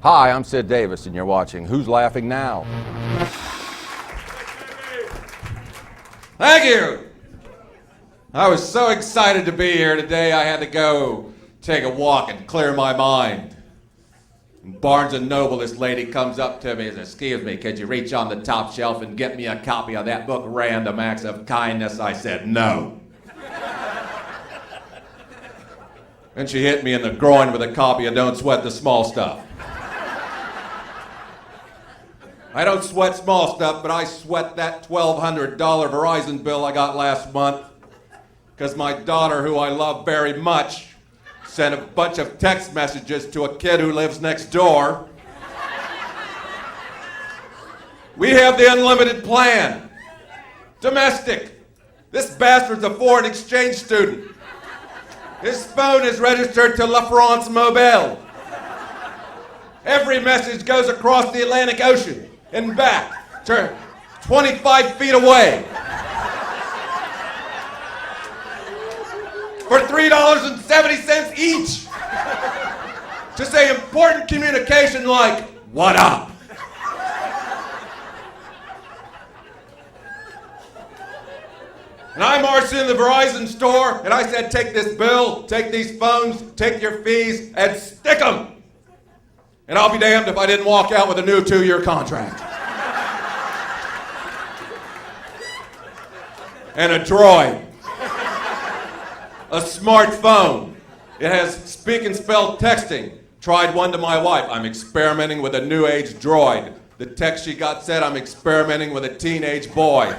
Hi, I'm Sid Davis, and you're watching Who's Laughing Now? Thank you. I was so excited to be here today, I had to go take a walk and clear my mind. In Barnes & Noble, this lady comes up to me and says, "Excuse me, could you reach on the top shelf and get me a copy of that book, Random Acts of Kindness?" I said, "No." And she hit me in the groin with a copy of Don't Sweat the Small Stuff. I don't sweat small stuff, but I sweat that $1,200 Verizon bill I got last month because my daughter, who I love very much, sent a bunch of text messages to a kid who lives next door. We have the unlimited plan. Domestic. This bastard's a foreign exchange student. His phone is registered to La France Mobile. Every message goes across the Atlantic Ocean and back to 25 feet away for $3.70 each to say important communication like, "What up?" And I marched in the Verizon store and I said, "Take this bill, take these phones, take your fees, and stick them." And I'll be damned if I didn't walk out with a new 2-year contract. And a droid. A smartphone. It has speak and spell texting. Tried one to my wife. I'm experimenting with a new age droid. The text she got said, "I'm experimenting with a teenage boy."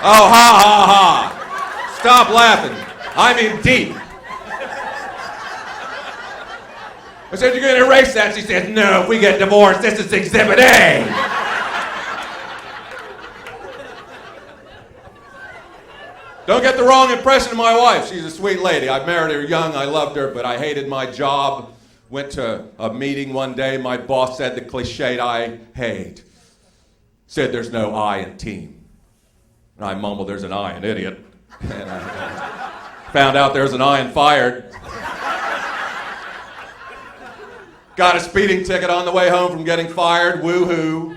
Oh, ha, ha, ha. Stop laughing. I'm in deep. I said, "You're going to erase that?" She said, "No, if we get divorced, this is Exhibit A." Don't get the wrong impression of my wife. She's a sweet lady. I married her young. I loved her, but I hated my job. Went to a meeting one day. My boss said the cliched I hate. Said there's no I in team. And I mumbled, "There's an I in idiot." And I found out there's an I in fired. Got a speeding ticket on the way home from getting fired. Woo-hoo.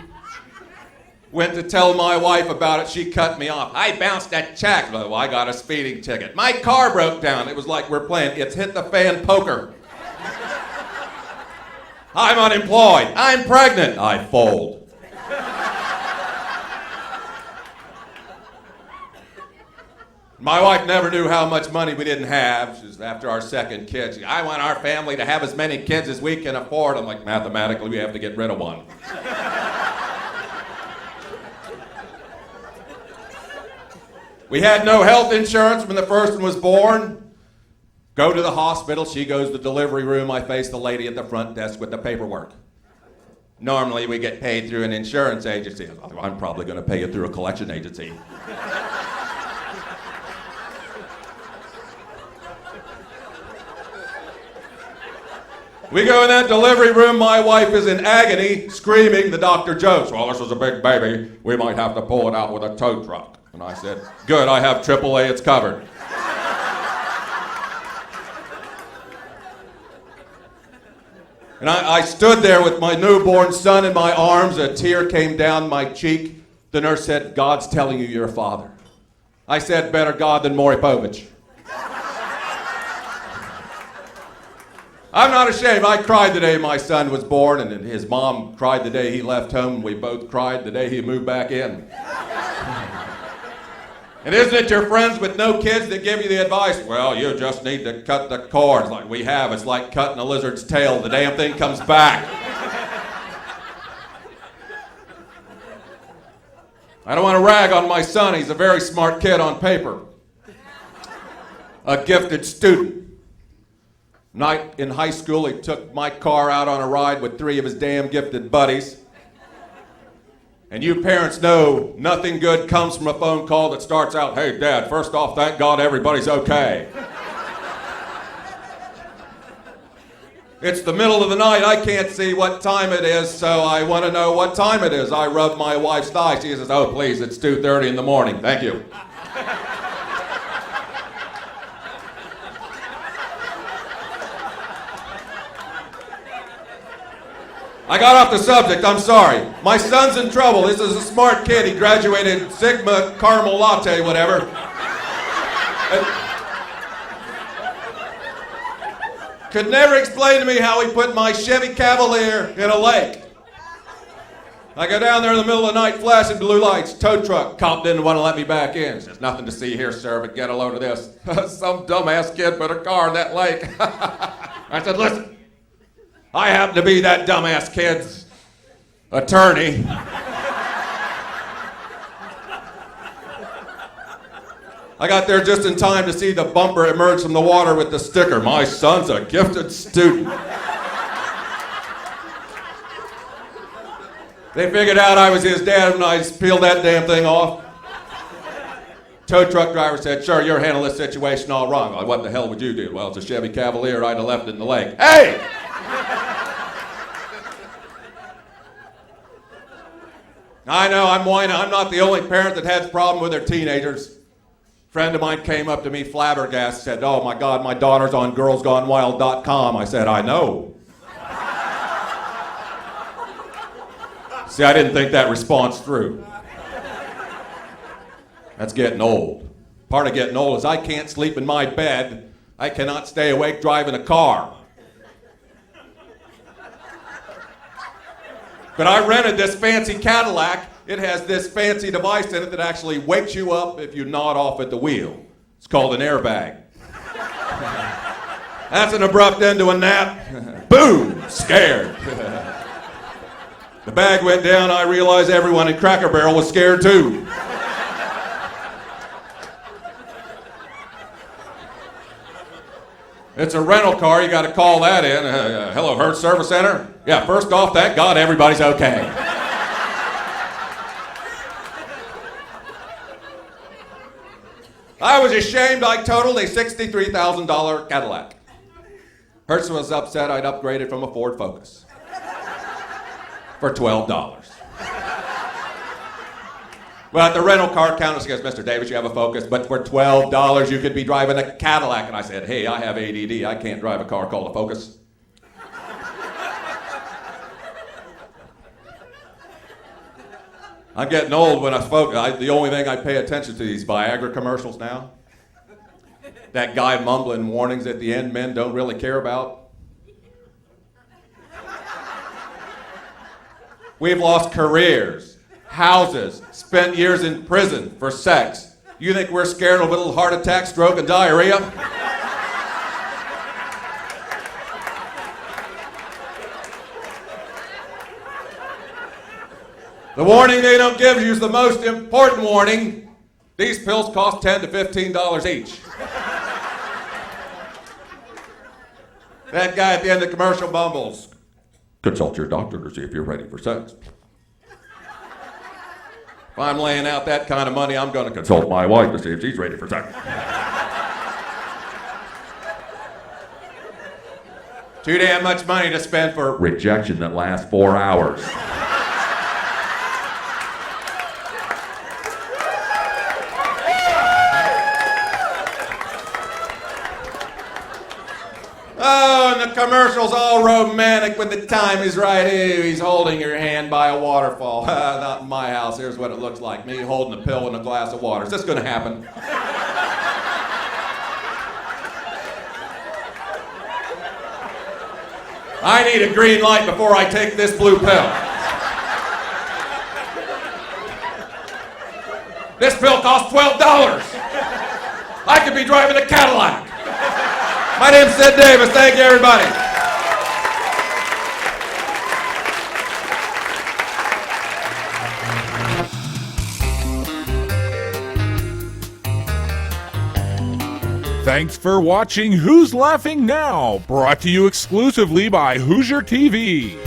Went to tell my wife about it. She cut me off. "I bounced that check." Well, I got a speeding ticket. "My car broke down." It was like we're playing It's Hit the Fan poker. "I'm unemployed." "I'm pregnant." I fold. My wife never knew how much money we didn't have. She was after our second kid. She, "I want our family to have as many kids as we can afford." I'm like, "Mathematically, we have to get rid of one." We had no health insurance when the first one was born. Go to the hospital. She goes to the delivery room. I face the lady at the front desk with the paperwork. Normally, we get paid through an insurance agency. I'm probably going to pay you through a collection agency. We go in that delivery room, my wife is in agony, screaming. The doctor jokes, "Well, this is a big baby. We might have to pull it out with a tow truck." And I said, "Good, I have AAA, it's covered." And I stood there with my newborn son in my arms. A tear came down my cheek. The nurse said, "God's telling you you're a father." I said, "Better God than Moripovich." I'm not ashamed. I cried the day my son was born, and his mom cried the day he left home, and we both cried the day he moved back in. And isn't it your friends with no kids that give you the advice, "Well, you just need to cut the cords," like we have. It's like cutting a lizard's tail. The damn thing comes back. I don't want to rag on my son. He's a very smart kid on paper. A gifted student. Night in high school, he took my car out on a ride with 3 of his damn gifted buddies. And you parents know nothing good comes from a phone call that starts out, "Hey, Dad, first off, thank God everybody's okay." It's the middle of the night. I can't see what time it is, so I want to know what time it is. I rub my wife's thigh. She says, "Oh, please, it's 2:30 in the morning. Thank you." I got off the subject, I'm sorry. My son's in trouble. This is a smart kid. He graduated Sigma caramel latte, whatever. Could never explain to me how he put my Chevy Cavalier in a lake. I go down there in the middle of the night, flashing blue lights, tow truck. Cop didn't want to let me back in. Says, nothing to see here, sir, but get a load of this. Some dumbass kid put a car in that lake. I said, listen, I happen to be that dumbass kid's attorney. I got there just in time to see the bumper emerge from the water with the sticker, my son's a gifted student. They figured out I was his dad and I peeled that damn thing off. Tow truck driver said, sure, you're handling this situation all wrong. Well, what the hell would you do? Well, it's a Chevy Cavalier, I'd have left it in the lake. Hey! I know, I'm whining. I'm not the only parent that has a problem with their teenagers. A friend of mine came up to me flabbergasted, said, oh my God, my daughter's on girlsgonewild.com. I said, I know. See, I didn't think that response through. That's getting old. Part of getting old is I can't sleep in my bed. I cannot stay awake driving a car. But I rented this fancy Cadillac. It has this fancy device in it that actually wakes you up if you nod off at the wheel. It's called an airbag. That's an abrupt end to a nap. Boom! Scared. The bag went down, I realized everyone in Cracker Barrel was scared too. It's a rental car, you gotta call that in. Hello, Hertz Service Center? Yeah, first off, thank God everybody's okay. I was ashamed I totaled a $63,000 Cadillac. Hertz was upset I'd upgraded from a Ford Focus. For $12. But the rental car counter says, Mr. Davis, you have a Focus, but for $12 you could be driving a Cadillac. And I said, hey, I have ADD. I can't drive a car called a Focus. I'm getting old when I focus. The only thing I pay attention to these Viagra commercials now. That guy mumbling warnings at the end men don't really care about. We've lost careers, houses, spent years in prison for sex. You think we're scared of a little heart attack, stroke, and diarrhea? The warning they don't give you is the most important warning. These pills cost $10 to $15 each. That guy at the end of the commercial mumbles, consult your doctor to see if you're ready for sex. If I'm laying out that kind of money, I'm going to consult my wife to see if she's ready for sex. Too damn much money to spend for rejection that lasts 4 hours. Oh, and the commercial's all romantic when the time is right. Ew, he's holding your hand by a waterfall. Not in my house. Here's what it looks like. Me holding a pill and a glass of water. Is this going to happen? I need a green light before I take this blue pill. This pill costs $12. I could be driving a Cadillac. My name's Sid Davis. Thank you, everybody. Thanks for watching Who's Laughing Now, brought to you exclusively by Hoosier TV.